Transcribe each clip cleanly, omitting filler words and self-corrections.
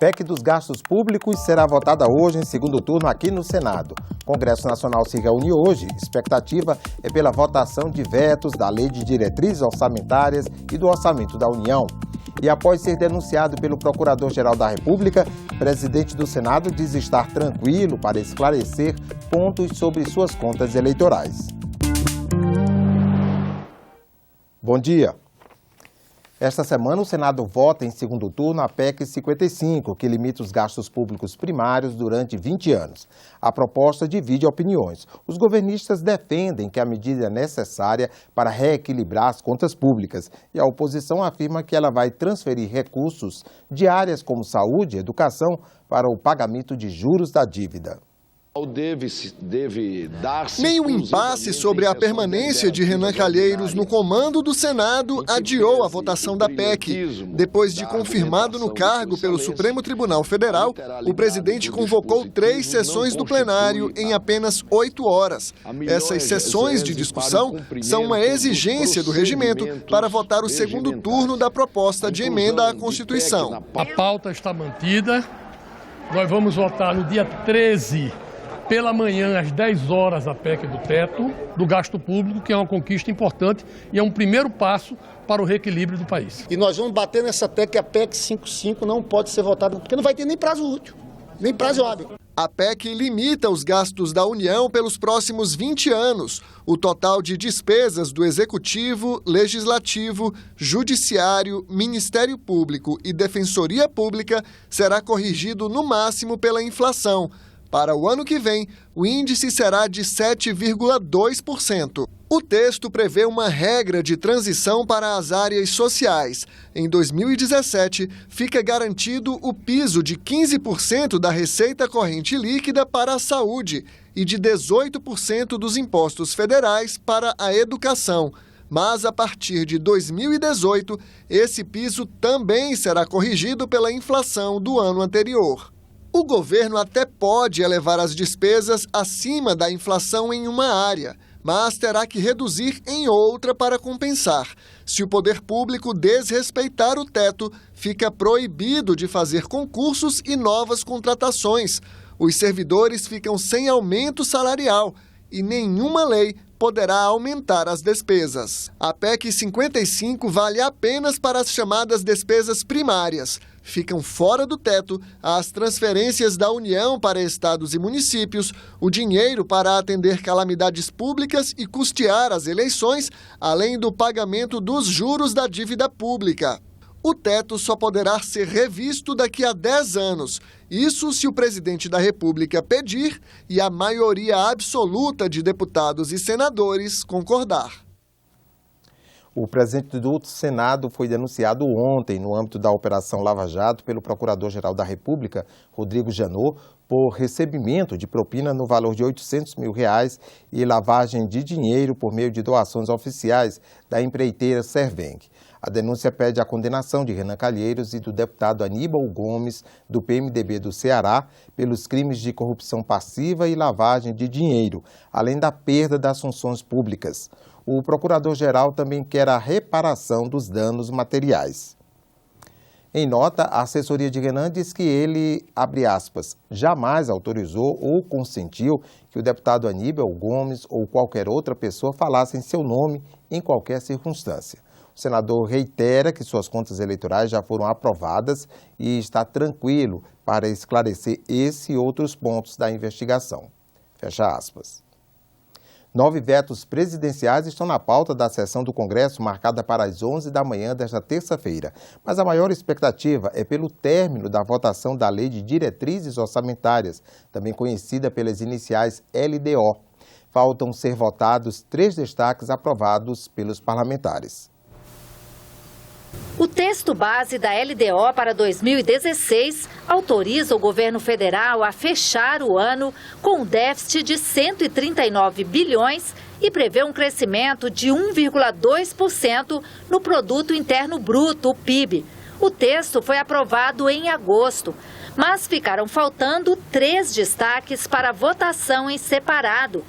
PEC dos gastos públicos será votada hoje em segundo turno aqui no Senado. O Congresso Nacional se reúne hoje. Expectativa é pela votação de vetos da Lei de Diretrizes Orçamentárias e do Orçamento da União. E após ser denunciado pelo Procurador-Geral da República, o presidente do Senado diz estar tranquilo para esclarecer pontos sobre suas contas eleitorais. Bom dia. Esta semana, o Senado vota em segundo turno a PEC 55, que limita os gastos públicos primários durante 20 anos. A proposta divide opiniões. Os governistas defendem que a medida é necessária para reequilibrar as contas públicas e a oposição afirma que ela vai transferir recursos de áreas como saúde e educação para o pagamento de juros da dívida. Meio impasse sobre a permanência de Renan Calheiros no comando do Senado adiou a votação da PEC. Depois de confirmado no cargo pelo Supremo Tribunal Federal, o presidente convocou 3 sessões do plenário em apenas 8 horas. Essas sessões de discussão são uma exigência do regimento para votar o segundo turno da proposta de emenda à Constituição. A pauta está mantida. Nós vamos votar no dia 13 pela manhã, às 10 horas, a PEC do teto, do gasto público, que é uma conquista importante e é um primeiro passo para o reequilíbrio do país. E nós vamos bater nessa PEC, a PEC 55 não pode ser votada, porque não vai ter nem prazo útil, nem prazo hábil. A PEC limita os gastos da União pelos próximos 20 anos. O total de despesas do Executivo, Legislativo, Judiciário, Ministério Público e Defensoria Pública será corrigido no máximo pela inflação. Para o ano que vem, o índice será de 7,2%. O texto prevê uma regra de transição para as áreas sociais. Em 2017, fica garantido o piso de 15% da receita corrente líquida para a saúde e de 18% dos impostos federais para a educação. Mas, a partir de 2018, esse piso também será corrigido pela inflação do ano anterior. O governo até pode elevar as despesas acima da inflação em uma área, mas terá que reduzir em outra para compensar. Se o poder público desrespeitar o teto, fica proibido de fazer concursos e novas contratações. Os servidores ficam sem aumento salarial e nenhuma lei poderá aumentar as despesas. A PEC 55 vale apenas para as chamadas despesas primárias. Ficam fora do teto as transferências da União para estados e municípios, o dinheiro para atender calamidades públicas e custear as eleições, além do pagamento dos juros da dívida pública. O teto só poderá ser revisto daqui a 10 anos. Isso se o presidente da República pedir e a maioria absoluta de deputados e senadores concordar. O presidente do Senado foi denunciado ontem, no âmbito da Operação Lava Jato, pelo Procurador-Geral da República, Rodrigo Janot, por recebimento de propina no valor de R$800 mil e lavagem de dinheiro por meio de doações oficiais da empreiteira Serveng. A denúncia pede a condenação de Renan Calheiros e do deputado Aníbal Gomes, do PMDB do Ceará, pelos crimes de corrupção passiva e lavagem de dinheiro, além da perda das funções públicas. O procurador-geral também quer a reparação dos danos materiais. Em nota, a assessoria de Renan diz que ele, abre aspas, jamais autorizou ou consentiu que o deputado Aníbal Gomes ou qualquer outra pessoa falasse em seu nome em qualquer circunstância. O senador reitera que suas contas eleitorais já foram aprovadas e está tranquilo para esclarecer esse e outros pontos da investigação. Fecha aspas. 9 vetos presidenciais estão na pauta da sessão do Congresso marcada para as 11 da manhã desta terça-feira. Mas a maior expectativa é pelo término da votação da Lei de Diretrizes Orçamentárias, também conhecida pelas iniciais LDO. Faltam ser votados 3 destaques aprovados pelos parlamentares. O texto base da LDO para 2016 autoriza o governo federal a fechar o ano com um déficit de 139 bilhões e prevê um crescimento de 1,2% no Produto Interno Bruto, o PIB. O texto foi aprovado em agosto, mas ficaram faltando 3 destaques para votação em separado.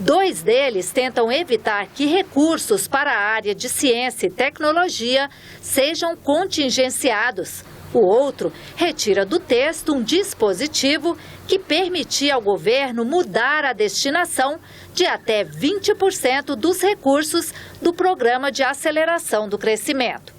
2 deles tentam evitar que recursos para a área de ciência e tecnologia sejam contingenciados. O outro retira do texto um dispositivo que permitia ao governo mudar a destinação de até 20% dos recursos do Programa de Aceleração do Crescimento.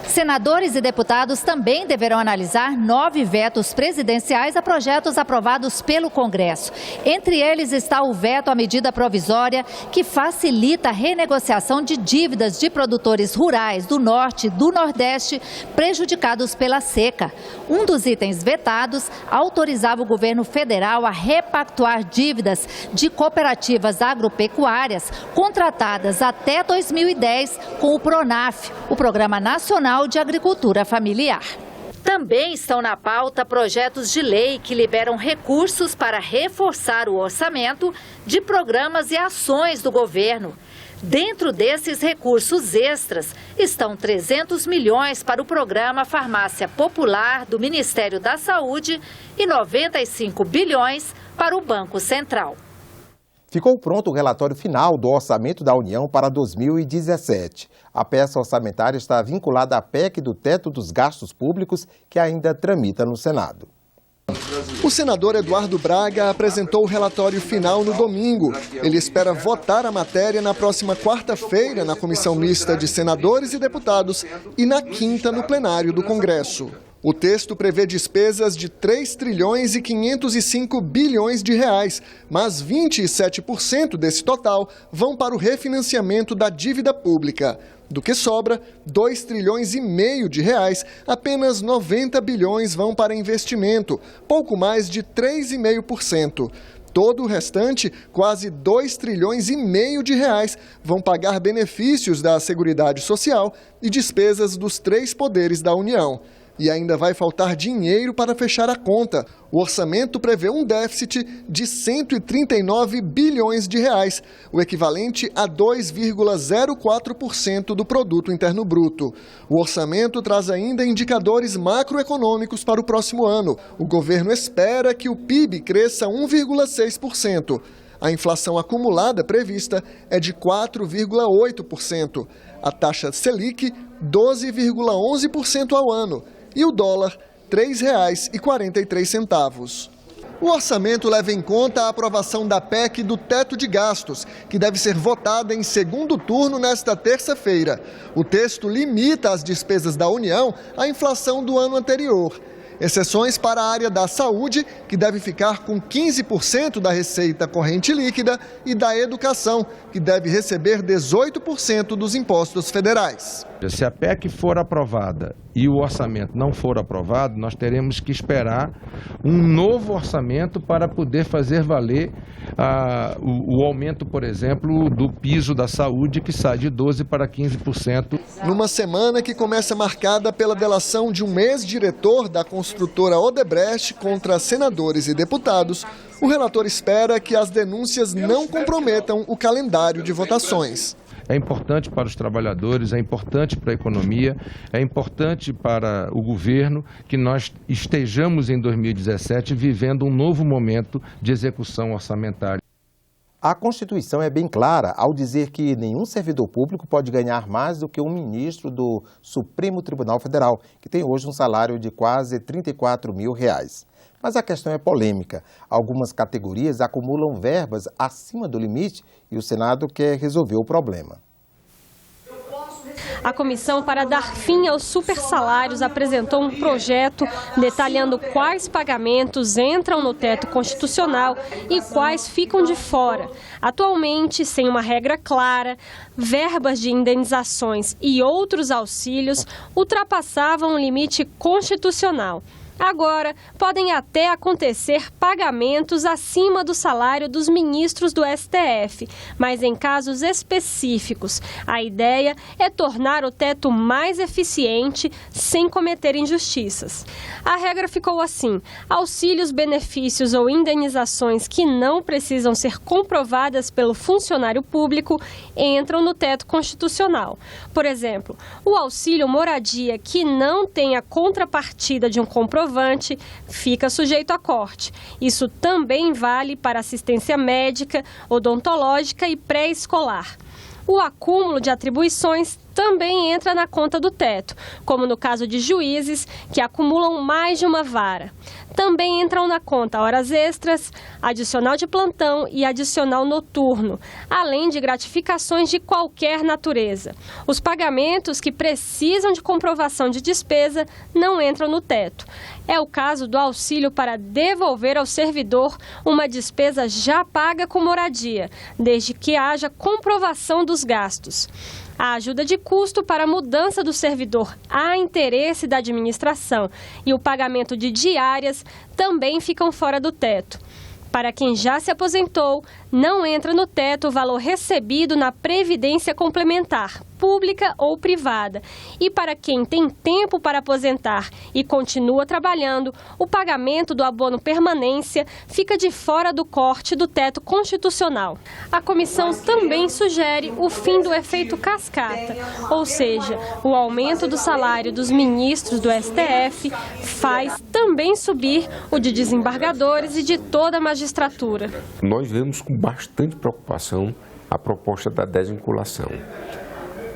Senadores e deputados também deverão analisar 9 vetos presidenciais a projetos aprovados pelo Congresso. Entre eles está o veto à medida provisória que facilita a renegociação de dívidas de produtores rurais do Norte e do Nordeste prejudicados pela seca. Um dos itens vetados autorizava o governo federal a repactuar dívidas de cooperativas agropecuárias contratadas até 2010 com o PRONAF, o Programa Nacional de Agricultura Familiar. Também estão na pauta projetos de lei que liberam recursos para reforçar o orçamento de programas e ações do governo. Dentro desses recursos extras estão 300 milhões para o programa Farmácia Popular do Ministério da Saúde e 95 bilhões para o Banco Central. Ficou pronto o relatório final do Orçamento da União para 2017. A peça orçamentária está vinculada à PEC do teto dos gastos públicos, que ainda tramita no Senado. O senador Eduardo Braga apresentou o relatório final no domingo. Ele espera votar a matéria na próxima quarta-feira na Comissão Mista de Senadores e Deputados e na quinta no plenário do Congresso. O texto prevê despesas de 3 trilhões e 505 bilhões de reais, mas 27% desse total vão para o refinanciamento da dívida pública. Do que sobra, 2 trilhões e meio de reais, apenas 90 bilhões vão para investimento, pouco mais de 3,5%. Todo o restante, quase 2 trilhões e meio de reais, vão pagar benefícios da Seguridade Social e despesas dos 3 poderes da União. E ainda vai faltar dinheiro para fechar a conta. O orçamento prevê um déficit de 139 bilhões de reais, o equivalente a 2,04% do produto interno bruto. O orçamento traz ainda indicadores macroeconômicos para o próximo ano. O governo espera que o PIB cresça 1,6%. A inflação acumulada prevista é de 4,8%. A taxa Selic, 12,11% ao ano. E o dólar, R$ 3,43. O orçamento leva em conta a aprovação da PEC do teto de gastos, que deve ser votada em segundo turno nesta terça-feira. O texto limita as despesas da União à inflação do ano anterior. Exceções para a área da saúde, que deve ficar com 15% da receita corrente líquida, e da educação, que deve receber 18% dos impostos federais. Se a PEC for aprovada e o orçamento não for aprovado, nós teremos que esperar um novo orçamento para poder fazer valer o aumento, por exemplo, do piso da saúde, que sai de 12% para 15%. Numa semana que começa marcada pela delação de um ex-diretor da construtora Odebrecht contra senadores e deputados, o relator espera que as denúncias não comprometam o calendário de votações. É importante para os trabalhadores, é importante para a economia, é importante para o governo que nós estejamos em 2017 vivendo um novo momento de execução orçamentária. A Constituição é bem clara ao dizer que nenhum servidor público pode ganhar mais do que um ministro do Supremo Tribunal Federal, que tem hoje um salário de quase R$ 34 mil. Mas a questão é polêmica. Algumas categorias acumulam verbas acima do limite e o Senado quer resolver o problema. A comissão para dar fim aos supersalários apresentou um projeto detalhando quais pagamentos entram no teto constitucional e quais ficam de fora. Atualmente, sem uma regra clara, verbas de indenizações e outros auxílios ultrapassavam o limite constitucional. Agora, podem até acontecer pagamentos acima do salário dos ministros do STF, mas em casos específicos. A ideia é tornar o teto mais eficiente sem cometer injustiças. A regra ficou assim: auxílios, benefícios ou indenizações que não precisam ser comprovadas pelo funcionário público entram no teto constitucional. Por exemplo, o auxílio moradia que não tem a contrapartida de um comprovante fica sujeito a corte. Isso também vale para assistência médica, odontológica e pré-escolar. O acúmulo de atribuições também entra na conta do teto, como no caso de juízes que acumulam mais de uma vara. Também entram na conta horas extras, adicional de plantão e adicional noturno, além de gratificações de qualquer natureza. Os pagamentos que precisam de comprovação de despesa não entram no teto. É o caso do auxílio para devolver ao servidor uma despesa já paga com moradia, desde que haja comprovação dos gastos. A ajuda de custo para a mudança do servidor a interesse da administração e o pagamento de diárias também ficam fora do teto. Para quem já se aposentou, não entra no teto o valor recebido na Previdência Complementar, pública ou privada. E para quem tem tempo para aposentar e continua trabalhando, o pagamento do abono permanência fica de fora do corte do teto constitucional. A comissão também sugere o fim do efeito cascata, ou seja, o aumento do salário dos ministros do STF faz também subir o de desembargadores e de toda a magistratura. Nós vemos com bastante preocupação a proposta da desvinculação,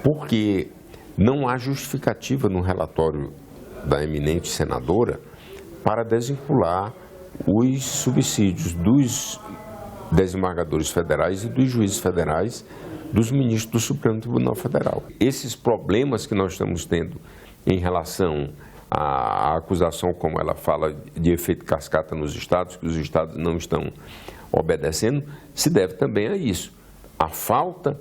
porque não há justificativa no relatório da eminente senadora para desvincular os subsídios dos desembargadores federais e dos juízes federais dos ministros do Supremo Tribunal Federal. Esses problemas que nós estamos tendo em relação à acusação, como ela fala, de efeito cascata nos estados, que os estados não estão obedecendo, se deve também a isso, a falta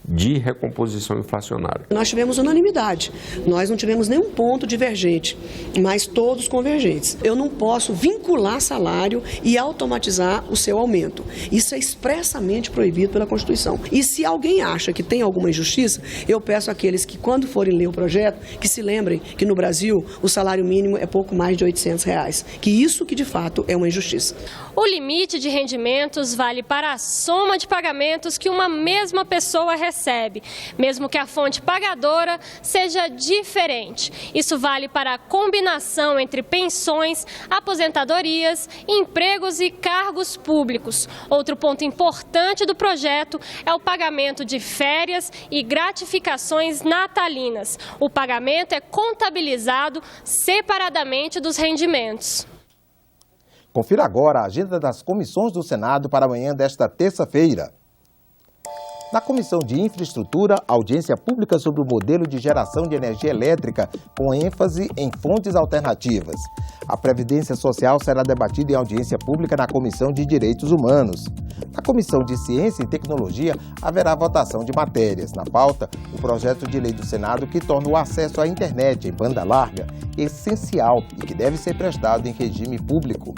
de recomposição inflacionária. Nós tivemos unanimidade, nós não tivemos nenhum ponto divergente, mas todos convergentes. Eu não posso vincular salário e automatizar o seu aumento. Isso é expressamente proibido pela Constituição. E se alguém acha que tem alguma injustiça, eu peço àqueles que, quando forem ler o projeto, que se lembrem que no Brasil o salário mínimo é pouco mais de R$800, que isso que de fato é uma injustiça. O limite de rendimentos vale para a soma de pagamentos que uma mesma pessoa recebe, mesmo que a fonte pagadora seja diferente. Isso vale para a combinação entre pensões, aposentadorias, empregos e cargos públicos. Outro ponto importante do projeto é o pagamento de férias e gratificações natalinas. O pagamento é contabilizado separadamente dos rendimentos. Confira agora a agenda das comissões do Senado para amanhã desta terça-feira. Na Comissão de Infraestrutura, audiência pública sobre o modelo de geração de energia elétrica, com ênfase em fontes alternativas. A Previdência Social será debatida em audiência pública na Comissão de Direitos Humanos. Na Comissão de Ciência e Tecnologia, haverá votação de matérias. Na pauta, o projeto de lei do Senado que torna o acesso à internet em banda larga essencial e que deve ser prestado em regime público.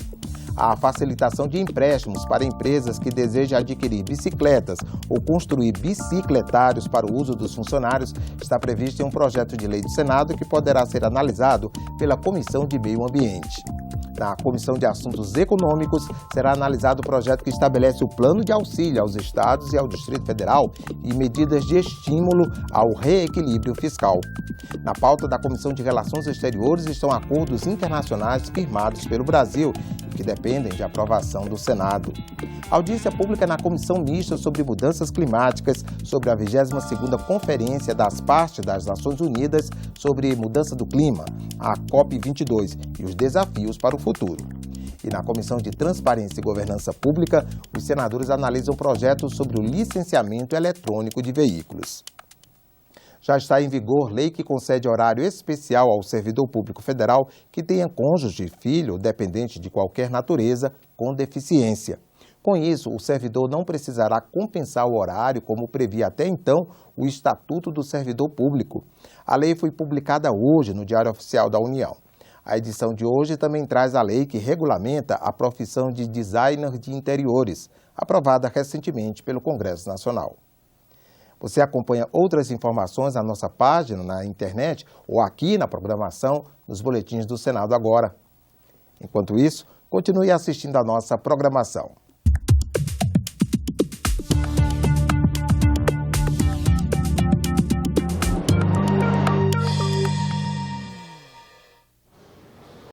A facilitação de empréstimos para empresas que desejam adquirir bicicletas ou construir bicicletários para o uso dos funcionários está prevista em um projeto de lei do Senado que poderá ser analisado pela Comissão de Meio Ambiente. Na Comissão de Assuntos Econômicos, será analisado o projeto que estabelece o plano de auxílio aos estados e ao Distrito Federal e medidas de estímulo ao reequilíbrio fiscal. Na pauta da Comissão de Relações Exteriores estão acordos internacionais firmados pelo Brasil e que dependem de aprovação do Senado. Audiência pública na Comissão Mista sobre Mudanças Climáticas, sobre a 22ª Conferência das Partes das Nações Unidas sobre Mudança do Clima, a COP22, e os desafios para o futuro. E na Comissão de Transparência e Governança Pública, os senadores analisam projetos sobre o licenciamento eletrônico de veículos. Já está em vigor lei que concede horário especial ao servidor público federal que tenha cônjuge, filho ou dependente de qualquer natureza com deficiência. Com isso, o servidor não precisará compensar o horário, como previa até então o Estatuto do Servidor Público. A lei foi publicada hoje no Diário Oficial da União. A edição de hoje também traz a lei que regulamenta a profissão de designer de interiores, aprovada recentemente pelo Congresso Nacional. Você acompanha outras informações na nossa página na internet ou aqui na programação nos boletins do Senado Agora. Enquanto isso, continue assistindo a nossa programação.